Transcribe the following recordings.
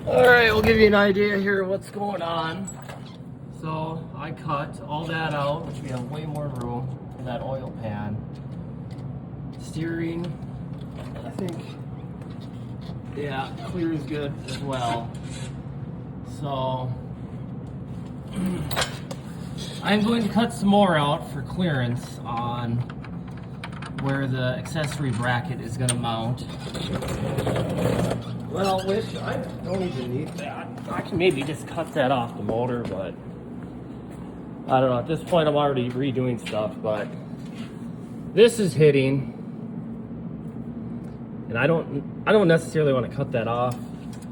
All right, we'll give you an idea here of what's going on. So I cut all that out, which we have way more room in that oil pan. Steering, I think, yeah, clear is good as well. So I'm going to cut some more out for clearance on where the accessory bracket is going to mount. Well, which I don't even need that. I can maybe just cut that off the motor, but I don't know. At this point, I'm already redoing stuff, but this is hitting, and I don't necessarily want to cut that off.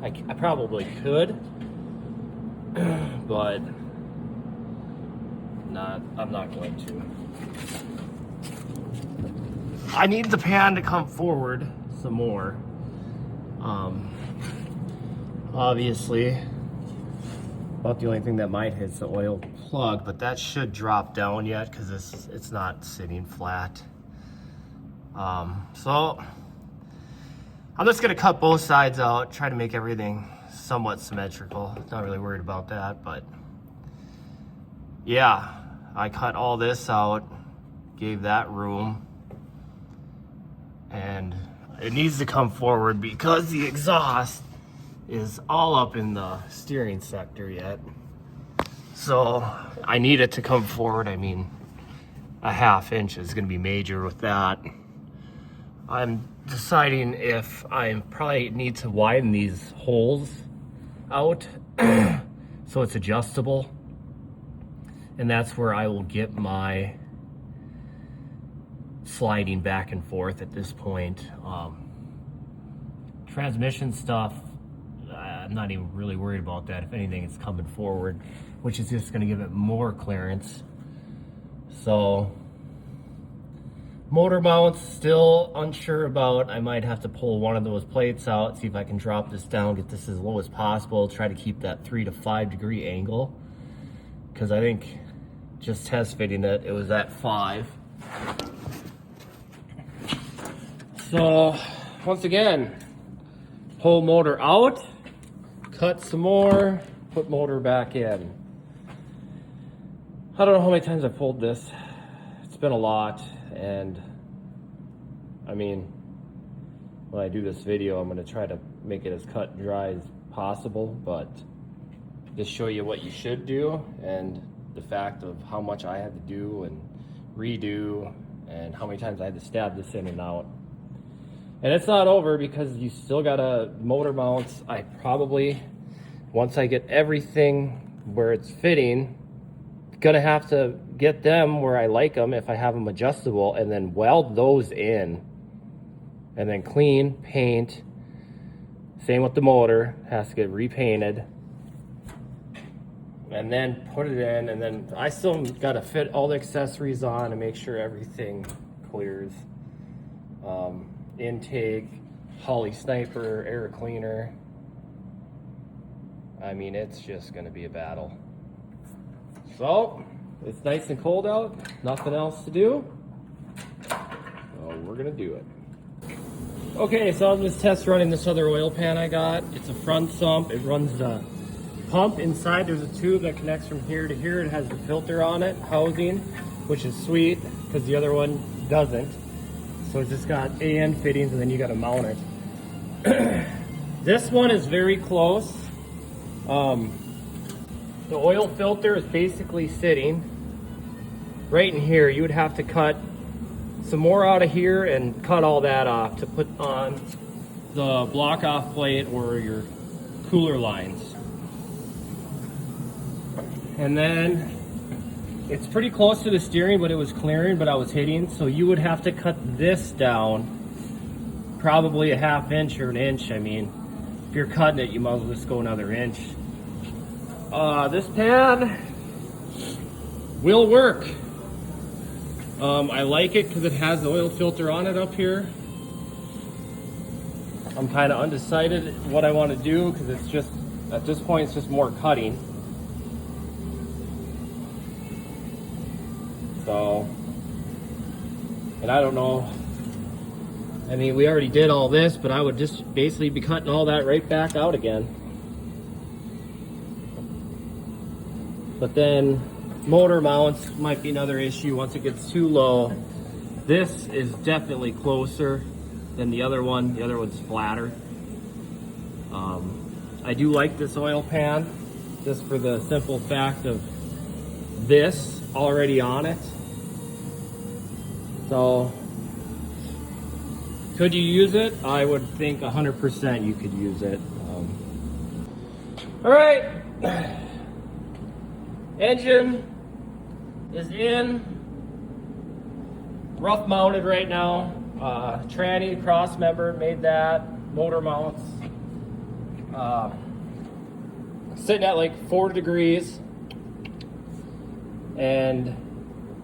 I probably could, but I'm not going to. I need the pan to come forward some more. Obviously, about the only thing that might hit is the oil plug, but that should drop down yet because it's not sitting flat. So I'm just gonna cut both sides out, try to make everything somewhat symmetrical. Not really worried about that, but yeah, I cut all this out, gave that room, and it needs to come forward because the exhaust is all up in the steering sector yet. So I need it to come forward. I mean, a ½ inch is gonna be major with that. I'm deciding if I probably need to widen these holes out so it's adjustable. And that's where I will get my sliding back and forth at this point. Transmission stuff, I'm not even really worried about that. If anything, it's coming forward, which is just going to give it more clearance. So motor mounts, still unsure about. I might have to pull one of those plates out, see if I can drop this down, get this as low as possible, try to keep that 3 to 5 degree angle, because I think just test fitting it was at 5. So once again, pull motor out, cut some more, put motor back in. I don't know how many times I've pulled this. It's been a lot, and I mean, when I do this video, I'm gonna try to make it as cut and dry as possible, but just show you what you should do and the fact of how much I had to do and redo and how many times I had to stab this in and out. And it's not over because you still gotta motor mounts. I probably, once I get everything where it's fitting, gonna have to get them where I like them if I have them adjustable, and then weld those in, and then clean, paint. Same with the motor, has to get repainted, and then put it in, and then I still gotta fit all the accessories on and make sure everything clears. Intake, Holly Sniper, air cleaner. I mean, it's just gonna be a battle. So, it's nice and cold out, nothing else to do. So we're gonna do it. Okay, so I'm just test running this other oil pan I got. It's a front sump. It runs the pump inside. There's a tube that connects from here to here. It has the filter on it, housing, which is sweet because the other one doesn't. So it's just got AN fittings, and then you got to mount it. This one is very close. The oil filter is basically sitting right in here. You would have to cut some more out of here and cut all that off to put on the block off plate or your cooler lines. And then it's pretty close to the steering, but it was clearing, but I was hitting. So you would have to cut this down probably a ½ inch or an inch. I mean, if you're cutting it, you might as well just go another inch. This pan will work. I like it because it has the oil filter on it up here. I'm kind of undecided what I want to do because it's just, at this point, it's just more cutting. So, and I don't know. I mean, we already did all this, but I would just basically be cutting all that right back out again. But then motor mounts might be another issue once it gets too low. This is definitely closer than the other one. The other one's flatter. I do like this oil pan, just for the simple fact of this already on it. So, could you use it? I would think 100% you could use it. All right, engine is in, rough mounted right now. Tranny cross member made that, motor mounts. Sitting at like 4 degrees and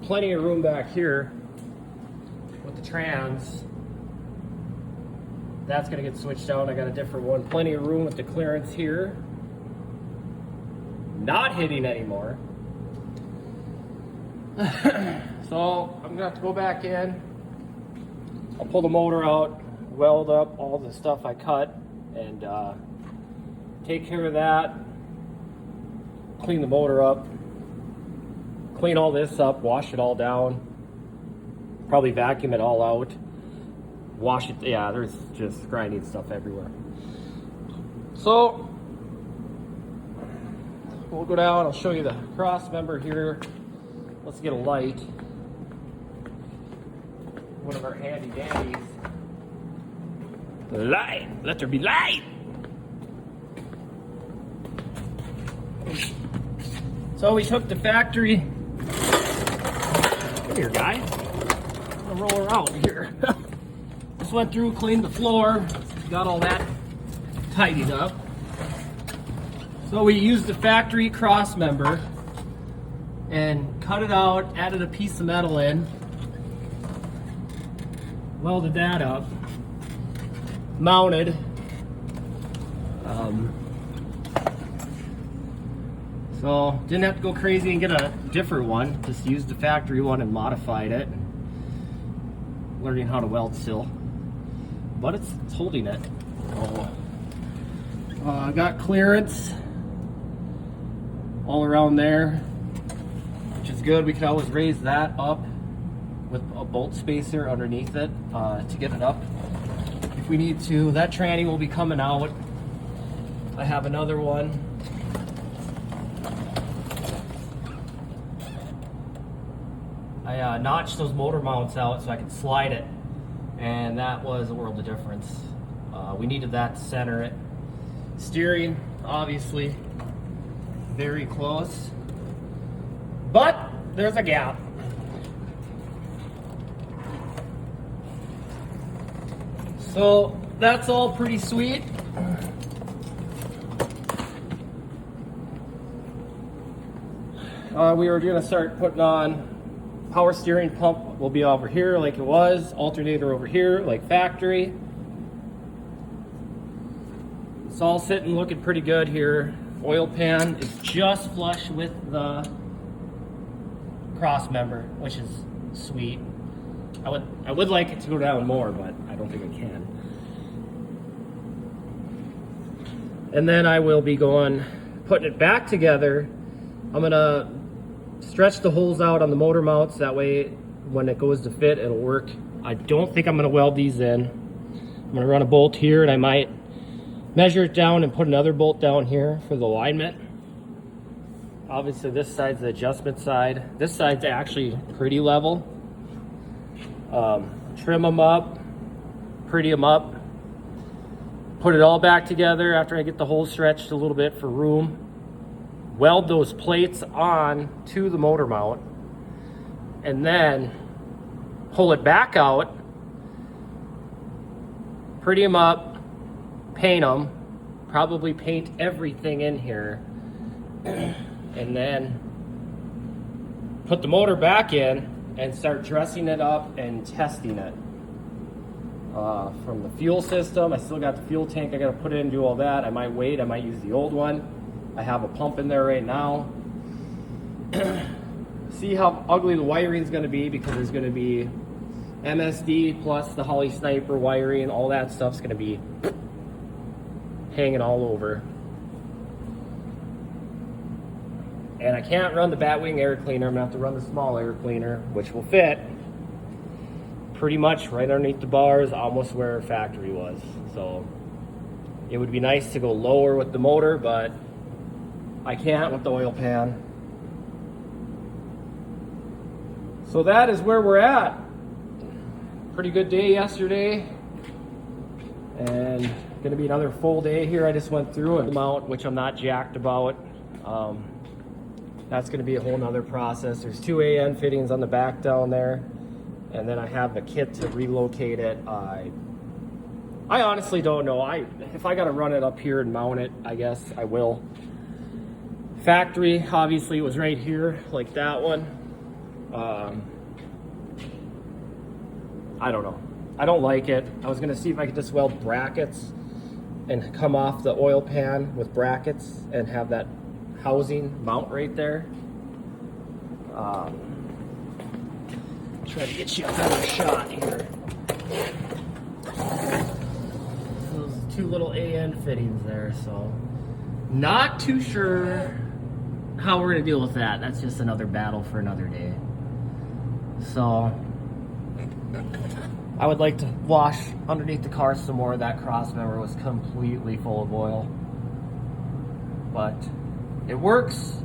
plenty of room back here with the trans. That's gonna get switched out. I got a different one. Plenty of room with the clearance here. Not hitting anymore. So I'm gonna have to go back in. I'll pull the motor out, weld up all the stuff I cut, and take care of that. Clean the motor up. Clean all this up, wash it all down. Probably vacuum it all out. Wash it, yeah, there's just grinding stuff everywhere. So, we'll go down, I'll show you the cross member here. Let's get a light. One of our handy dandies. Light, let there be light. So we took the factory. Come here, guy. I'm gonna roll around here. Just went through, cleaned the floor, got all that tidied up. So we used the factory cross member and cut it out, added a piece of metal in, welded that up, mounted. So didn't have to go crazy and get a different one, just used the factory one and modified it. Learning how to weld still, but it's holding it. I got clearance all around there, which is good. We can always raise that up with a bolt spacer underneath it to get it up if we need to. That tranny will be coming out. I have another one. I notched those motor mounts out so I could slide it, and that was a world of difference. We needed that to center it. Steering, obviously, very close, but there's a gap. So that's all pretty sweet. We were gonna start putting on power steering pump will be over here like it was, alternator over here like factory. It's all sitting looking pretty good here. Oil pan is just flush with the cross member, which is sweet. I would like it to go down more, but I don't think I can. And then I will be putting it back together. I'm gonna stretch the holes out on the motor mounts, that way when it goes to fit it'll work. I don't think I'm going to weld these in. I'm going to run a bolt here, and I might measure it down and put another bolt down here for the alignment. Obviously this side's the adjustment side. This side's actually pretty level. Trim them up, pretty them up, put it all back together after I get the holes stretched a little bit for room. Weld those plates on to the motor mount, and then pull it back out, pretty them up, paint them, probably paint everything in here, and then put the motor back in and start dressing it up and testing it. From the fuel system, I still got the fuel tank I got to put in and do all that. I might wait, I might use the old one. I have a pump in there right now. See how ugly the wiring is going to be, because there's going to be MSD plus the Holly Sniper wiring. All that stuff's going to be hanging all over. And I can't run the Batwing air cleaner. I'm gonna have to run the small air cleaner, which will fit pretty much right underneath the bars, almost where factory was. So it would be nice to go lower with the motor, but I can't with the oil pan. So that is where we're at. Pretty good day yesterday, and gonna be another full day here. I just went through an amount, which I'm not jacked about. That's gonna be a whole nother process. There's 2 AN fittings on the back down there, and then I have the kit to relocate it. I honestly don't know. If I gotta run it up here and mount it, I guess I will. Factory, obviously, was right here, like that one. I don't know. I don't like it. I was gonna see if I could just weld brackets and come off the oil pan with brackets and have that housing mount right there. Try to get you a better shot here. Those 2 little AN fittings there, so not too sure how we're gonna deal with that. That's just another battle for another day. So I would like to wash underneath the car some more. That cross member was completely full of oil, but it works.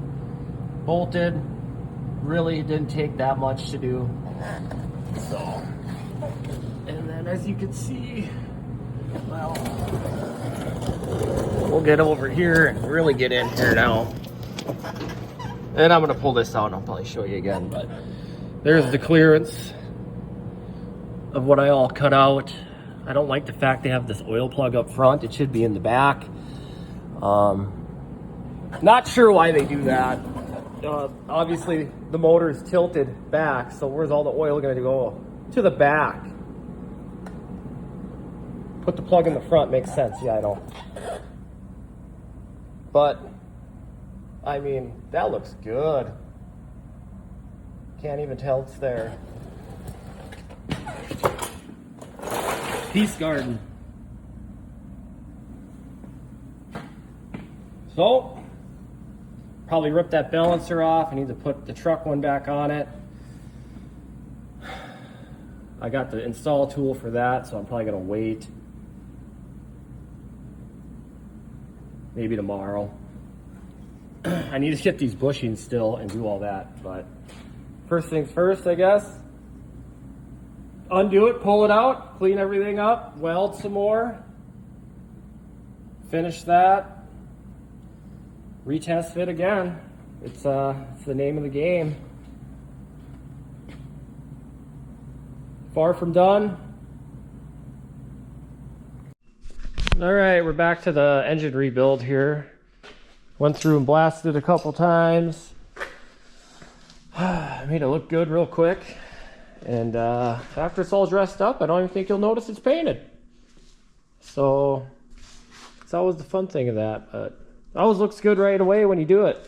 Bolted. Really didn't take that much to do. So, and then as you can see, well, we'll get over here and really get in here now. And I'm gonna pull this out and I'll probably show you again, but there's the clearance of what I all cut out. I don't like the fact they have this oil plug up front. It should be in the back. Not sure why they do that. Obviously the motor is tilted back, so where's all the oil going to go? To the back. Put the plug in the front makes sense. Yeah, I know. But I mean, that looks good. Can't even tell it's there. Peace Garden. So probably rip that balancer off. I need to put the truck one back on it. I got the install tool for that, so I'm probably gonna wait. Maybe tomorrow. I need to get these bushings still and do all that, but first things first, I guess. Undo it, pull it out, clean everything up, weld some more, finish that. Retest fit again. It's the name of the game. Far from done. All right, we're back to the engine rebuild here. Went through and blasted it a couple times. Made it look good real quick. And after it's all dressed up, I don't even think you'll notice it's painted. So it's always the fun thing of that, but it always looks good right away when you do it.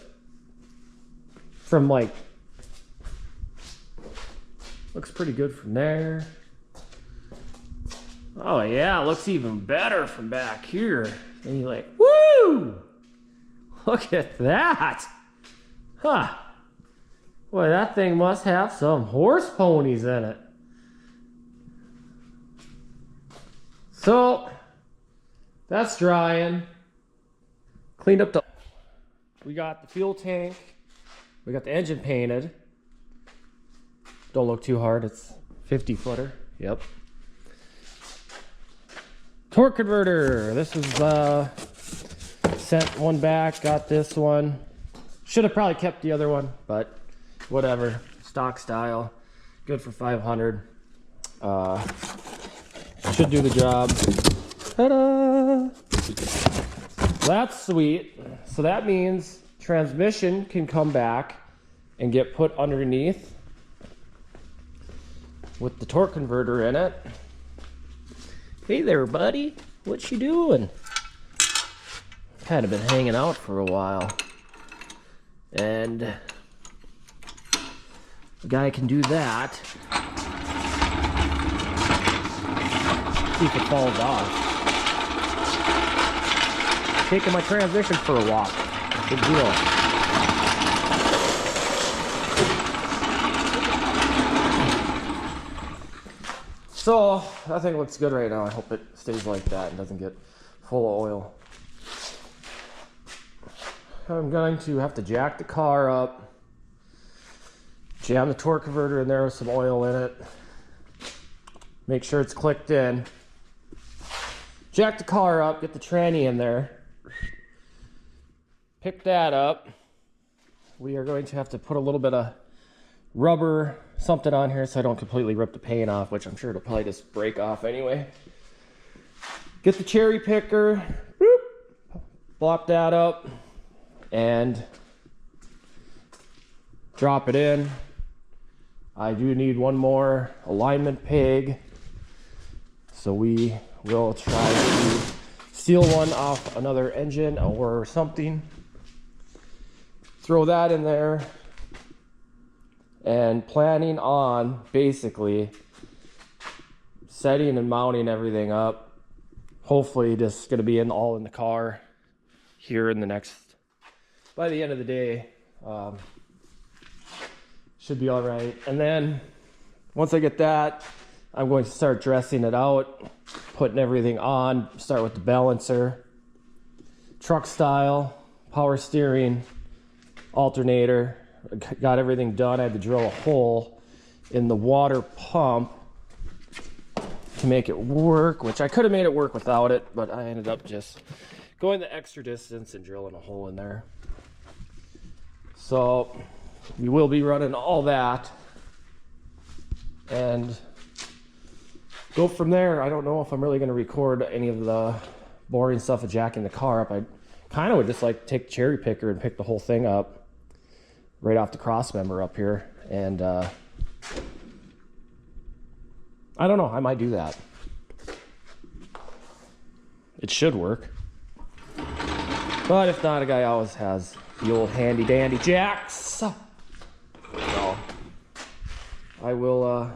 From like, looks pretty good from there. Oh yeah, it looks even better from back here. And you're like, woo! Look at that. Huh. Boy, that thing must have some horse ponies in it. So, that's drying. Cleaned up the... We got the fuel tank. We got the engine painted. Don't look too hard. It's 50-footer. Yep. Torque converter. This is sent one back. Got this one. Should have probably kept the other one, but whatever. Stock style. Good for 500. Should do the job. Ta-da! That's sweet. So that means transmission can come back and get put underneath with the torque converter in it. Hey there, buddy. What you doing? Kind of been hanging out for a while. And the guy can do that. See if it falls off. Taking my transmission for a walk. Good deal. So that thing looks good right now. I hope it stays like that and doesn't get full of oil. I'm going to have to jack the car up, jam the torque converter in there with some oil in it, make sure it's clicked in, jack the car up, get the tranny in there, pick that up. We are going to have to put a little bit of rubber something on here so I don't completely rip the paint off, which I'm sure it'll probably just break off anyway. Get the cherry picker, whoop, blop that up, and drop it in. I do need one more alignment peg, so we will try to steal one off another engine or something. Throw that in there, and planning on basically setting and mounting everything up. Hopefully just going to be all in the car here in the next, by the end of the day. Should be all right. And then once I get that, I'm going to start dressing it out, putting everything on. Start with the balancer, truck style, power steering, alternator. Got everything done. I had to drill a hole in the water pump to make it work, which I could have made it work without it, but I ended up just going the extra distance and drilling a hole in there. So we will be running all that and go from there. I don't know if I'm really going to record any of the boring stuff of jacking the car up. I kind of would just like to take the cherry picker and pick the whole thing up right off the cross member up here, and I don't know, I might do that. It should work, but if not, a guy always has the old handy dandy jacks. So I will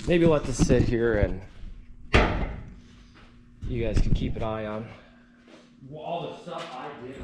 maybe let this sit here and you guys can keep an eye on all the stuff I did.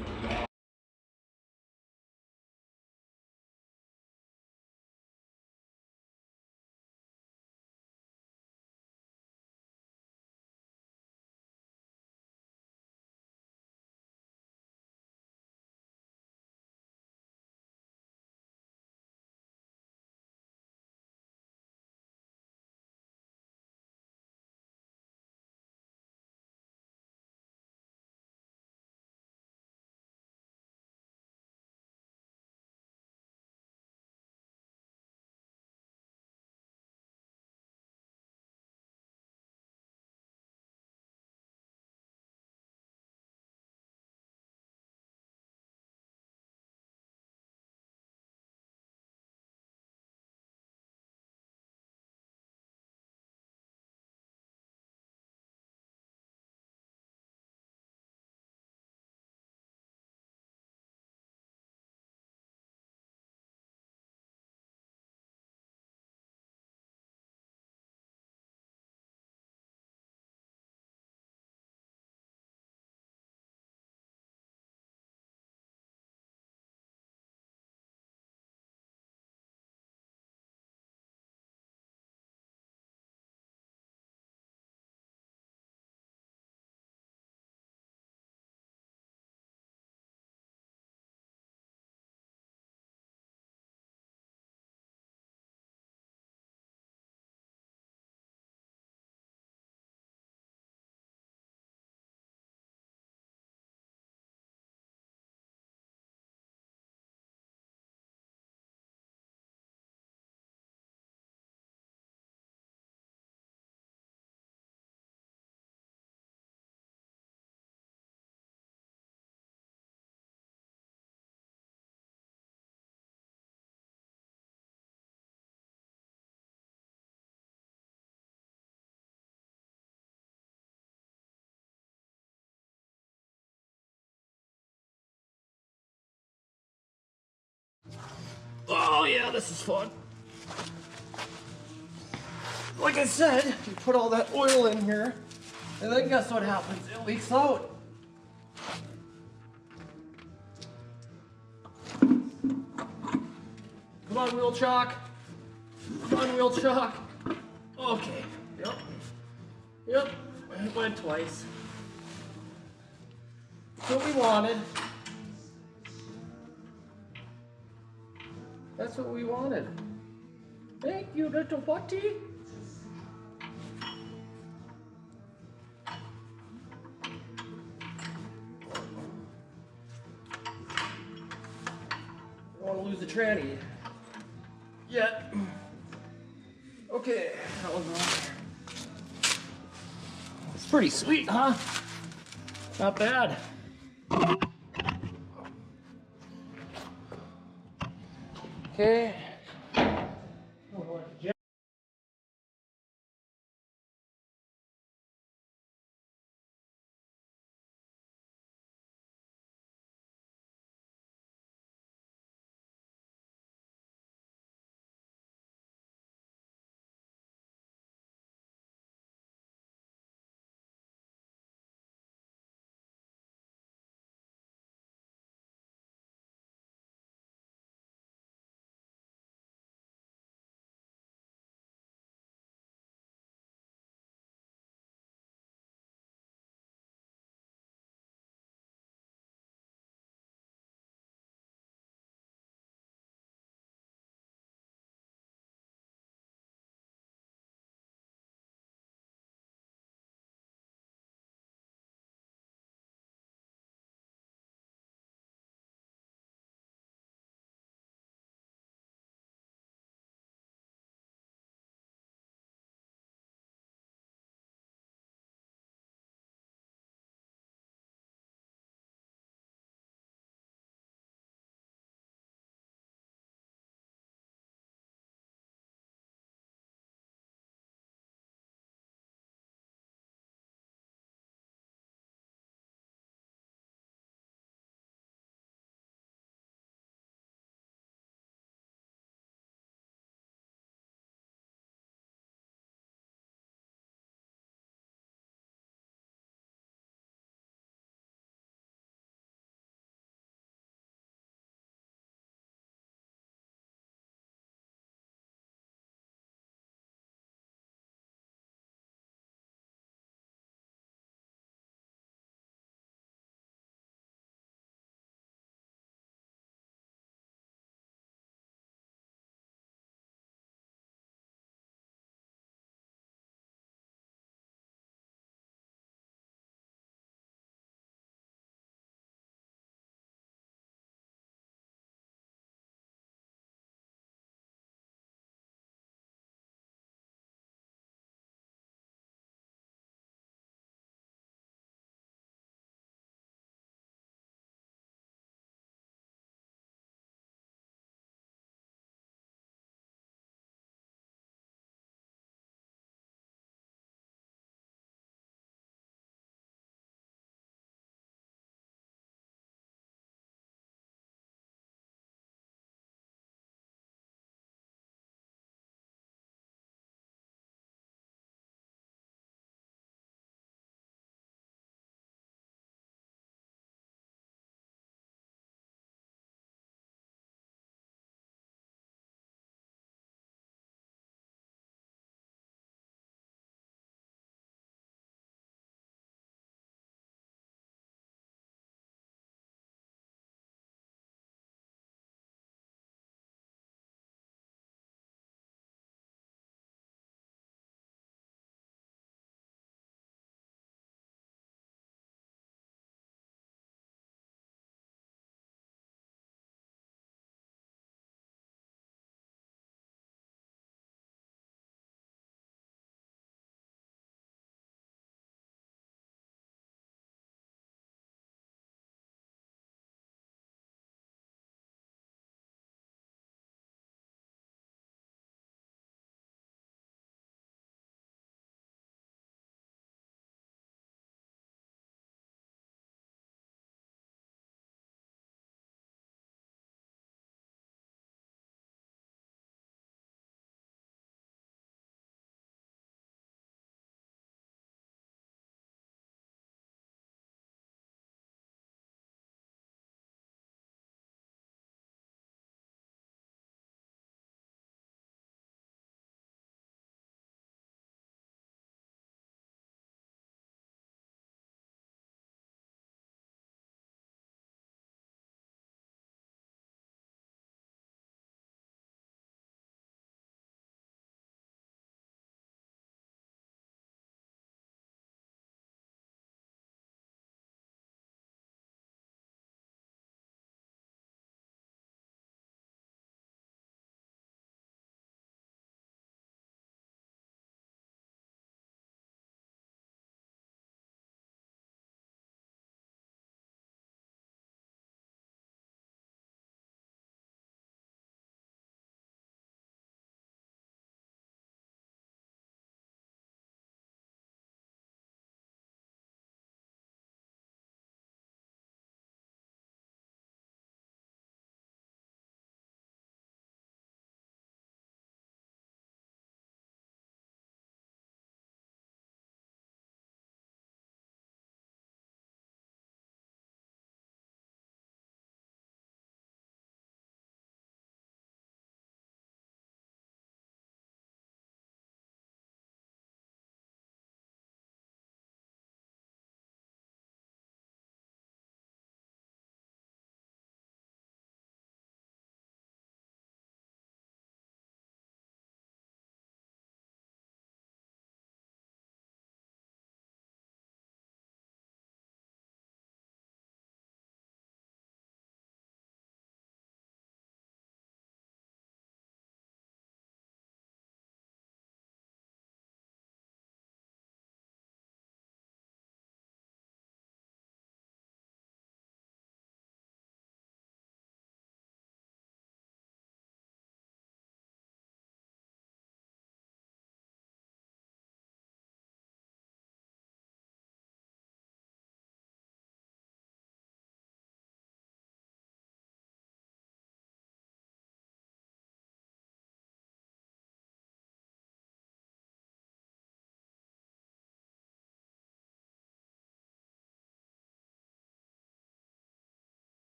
Oh yeah, this is fun. Like I said, you put all that oil in here, and then guess what happens? It leaks out. Come on, wheel chock. Come on, wheel chock. Okay. Yep. Yep. It went twice. That's what we wanted. That's what we wanted. Thank you, little putty. Don't want to lose the tranny yet. Okay, that one's on there. It's pretty sweet, huh? Not bad. Okay.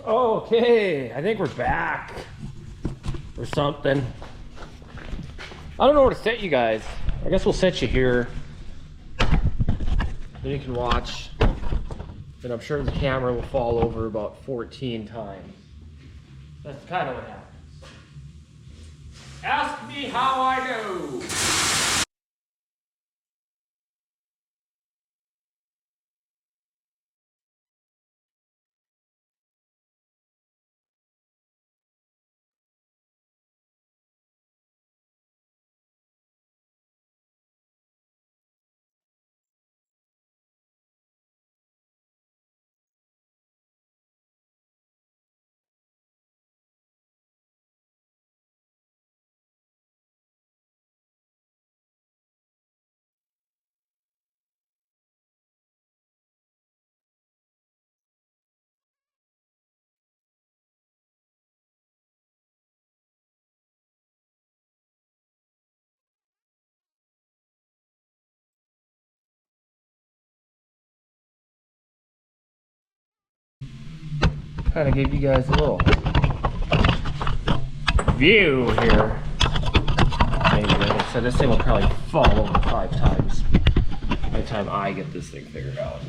Okay, I think we're back or something. I don't know where to set you guys. I guess we'll set you here. Then you can watch. And I'm sure the camera will fall over about 14 times. That's kind of what happens. Ask me how I know. Kind of give you guys a little view here. Maybe, like I said, this thing will probably fall over 5 times by the time I get this thing figured out.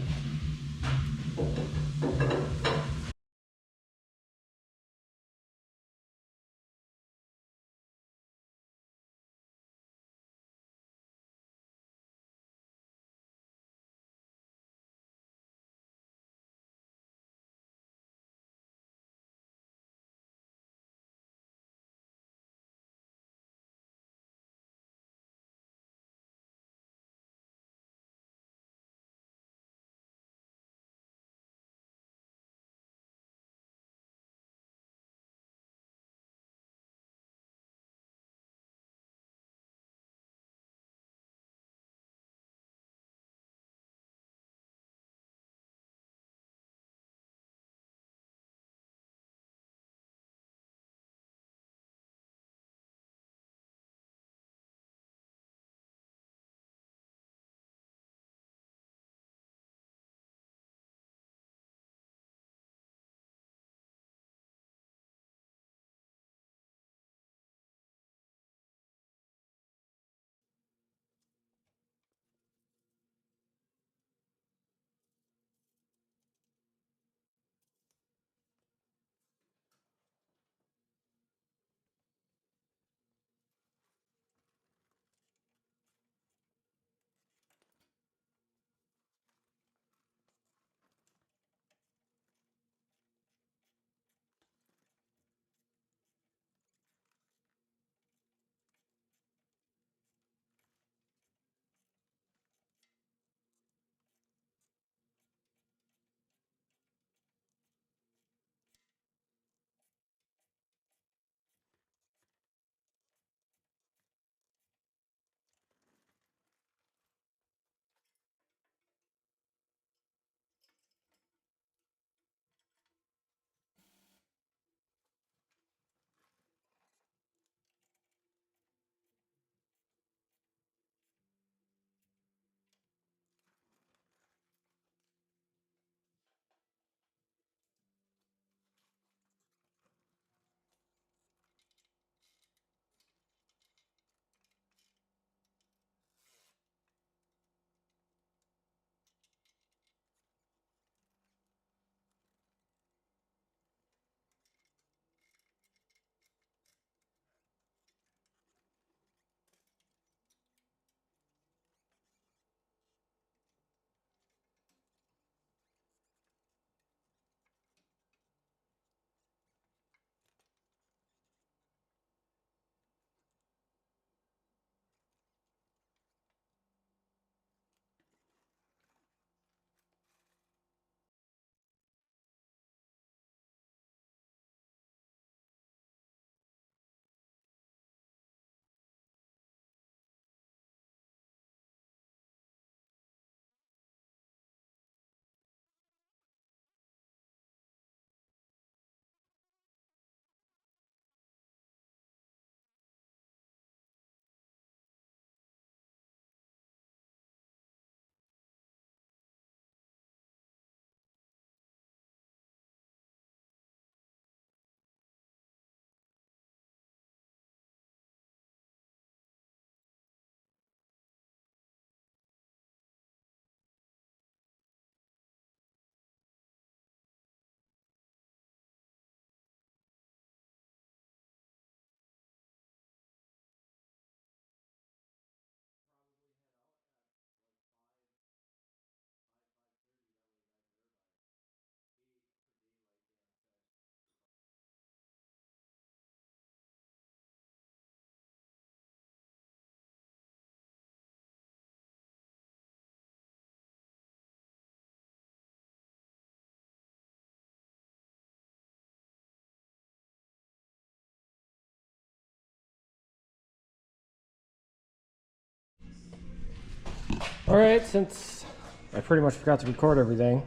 All right, since I pretty much forgot to record everything,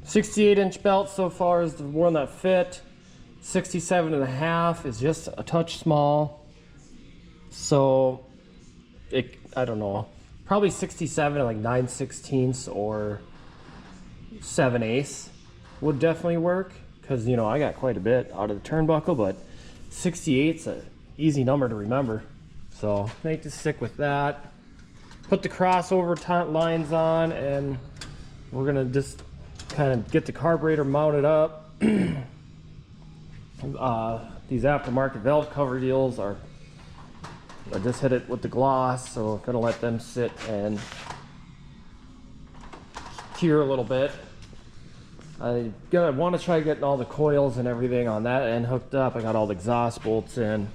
68-inch belt so far is the one that fit. 67.5 is just a touch small. So I don't know, probably 67 and like 9/16 or 7/8 would definitely work, because you know I got quite a bit out of the turnbuckle, but 68's an easy number to remember, so I think to stick with that. Put the crossover lines on, and we're gonna just kind of get the carburetor mounted up. These aftermarket valve cover deals are, I just hit it with the gloss, so I'm gonna let them sit and cure a little bit. I want to try getting all the coils and everything on that end hooked up. I got all the exhaust bolts in.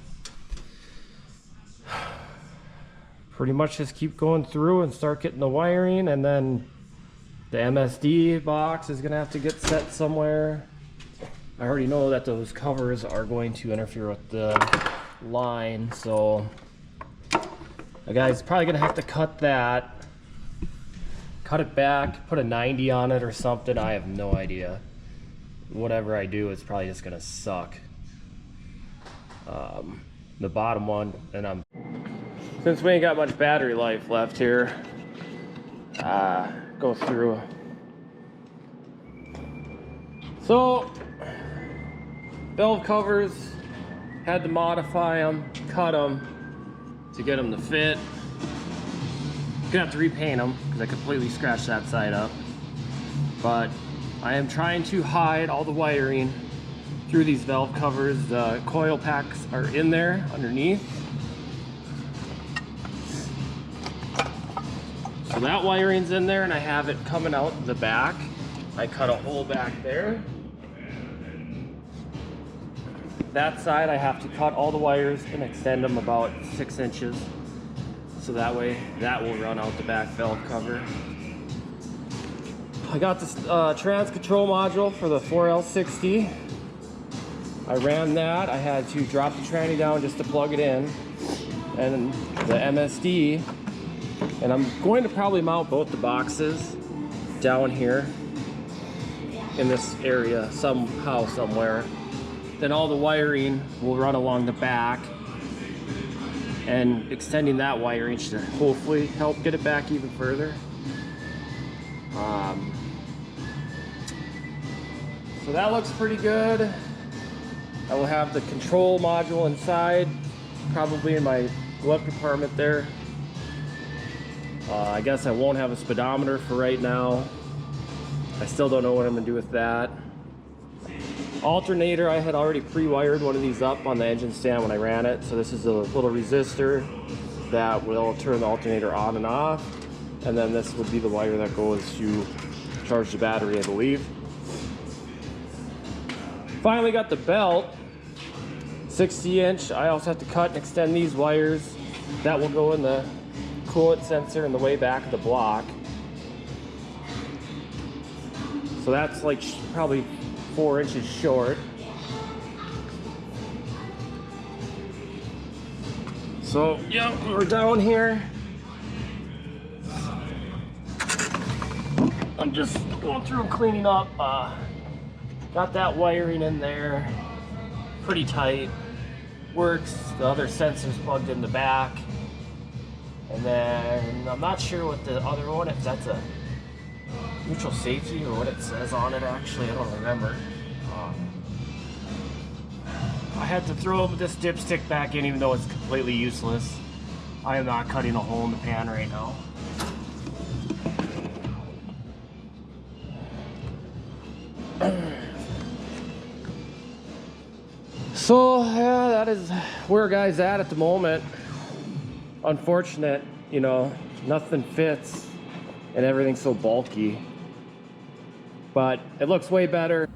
Pretty much just keep going through and start getting the wiring, and then the MSD box is gonna have to get set somewhere. I already know that those covers are going to interfere with the line, so the guy's probably gonna have to cut that, cut it back, put a 90 on it or something. I have no idea. Whatever I do, it's probably just gonna suck. The bottom one, and since we ain't got much battery life left here, go through. So, valve covers, had to modify them, cut them to get them to fit. Gonna have to repaint them because I completely scratched that side up. But I am trying to hide all the wiring through these valve covers. The coil packs are in there underneath. So that wiring's in there, and I have it coming out the back. I cut a hole back there. That side I have to cut all the wires and extend them about 6 inches. So that way that will run out the back valve cover. I got this trans control module for the 4L60. I ran that. I had to drop the tranny down just to plug it in. And the MSD. And I'm going to probably mount both the boxes down here in this area somehow, somewhere. Then all the wiring will run along the back, and extending that wiring should hopefully help get it back even further. So that looks pretty good. I will have the control module inside, probably in my glove compartment there. I guess I won't have a speedometer for right now. I still don't know what I'm gonna do with that. Alternator, I had already pre-wired one of these up on the engine stand when I ran it. So this is a little resistor that will turn the alternator on and off. And then this would be the wire that goes to charge the battery, I believe. Finally got the belt, 60-inch. I also have to cut and extend these wires. That will go in the coolant sensor in the way back of the block. So that's like probably 4 inches short. So yeah, we're down here. I'm just going through and cleaning up. Got that wiring in there pretty tight. Works. The other sensor's plugged in the back. And then I'm not sure what the other one, if that's a neutral safety or what it says on it. Actually, I don't remember. I had to throw this dipstick back in even though it's completely useless. I am not cutting a hole in the pan right now. So yeah, that is where guys at the moment. Unfortunate, you know, nothing fits and everything's so bulky. But it looks way better.